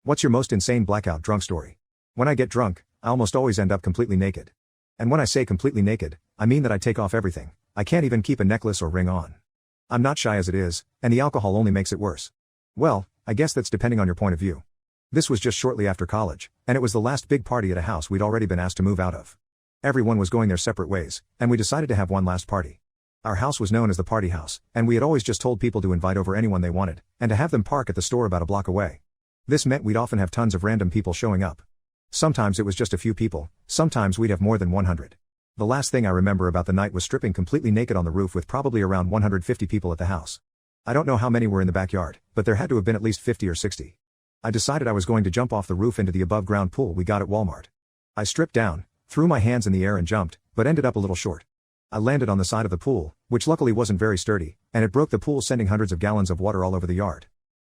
What's your most insane blackout drunk story? When I get drunk, I almost always end up completely naked. And when I say completely naked, I mean that I take off everything. I can't even keep a necklace or ring on. I'm not shy as it is, and the alcohol only makes it worse. Well, I guess that's depending on your point of view. This was just shortly after college, and it was the last big party at a house we'd already been asked to move out of. Everyone was going their separate ways, and we decided to have one last party. Our house was known as the party house, and we had always just told people to invite over anyone they wanted, and to have them park at the store about a block away. This meant we'd often have tons of random people showing up. Sometimes it was just a few people, sometimes we'd have more than 100. The last thing I remember about the night was stripping completely naked on the roof with probably around 150 people at the house. I don't know how many were in the backyard, but there had to have been at least 50 or 60. I decided I was going to jump off the roof into the above-ground pool we got at Walmart. I stripped down, threw my hands in the air and jumped, but ended up a little short. I landed on the side of the pool, which luckily wasn't very sturdy, and it broke the pool, sending hundreds of gallons of water all over the yard.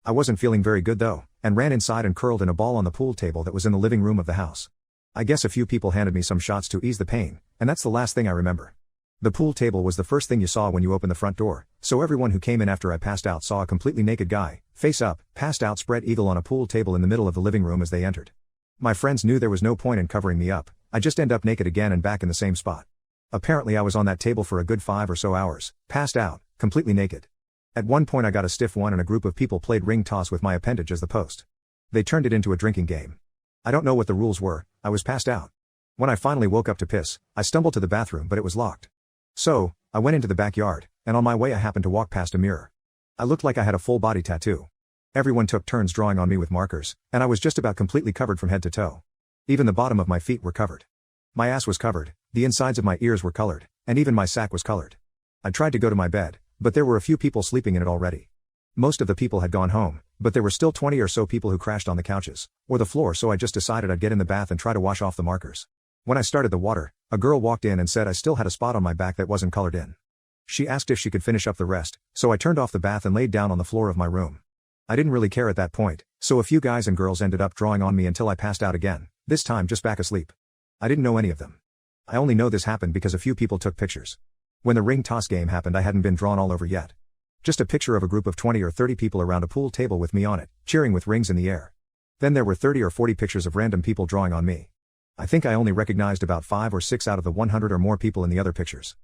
I wasn't feeling very good though, and ran inside and curled in a ball on the pool table that was in the living room of the house. I guess a few people handed me some shots to ease the pain, and that's the last thing I remember. The pool table was the first thing you saw when you opened the front door, so everyone who came in after I passed out saw a completely naked guy, face up, passed out, spread eagle on a pool table in the middle of the living room as they entered. My friends knew there was no point in covering me up. I just end up naked again and back in the same spot. Apparently I was on that table for a good 5 or so hours, passed out, completely naked. At one point I got a stiff one and a group of people played ring toss with my appendage as the post. They turned it into a drinking game. I don't know what the rules were, I was passed out. When I finally woke up to piss, I stumbled to the bathroom but it was locked. So, I went into the backyard, and on my way I happened to walk past a mirror. I looked like I had a full body tattoo. Everyone took turns drawing on me with markers, and I was just about completely covered from head to toe. Even the bottom of my feet were covered. My ass was covered, the insides of my ears were colored, and even my sack was colored. I tried to go to my bed, but there were a few people sleeping in it already. Most of the people had gone home, but there were still 20 or so people who crashed on the couches, or the floor, so I just decided I'd get in the bath and try to wash off the markers. When I started the water, a girl walked in and said I still had a spot on my back that wasn't colored in. She asked if she could finish up the rest, so I turned off the bath and laid down on the floor of my room. I didn't really care at that point, so a few guys and girls ended up drawing on me until I passed out again, this time just back asleep. I didn't know any of them. I only know this happened because a few people took pictures. When the ring toss game happened I hadn't been drawn all over yet. Just a picture of a group of 20 or 30 people around a pool table with me on it, cheering with rings in the air. Then there were 30 or 40 pictures of random people drawing on me. I think I only recognized about 5 or 6 out of the 100 or more people in the other pictures.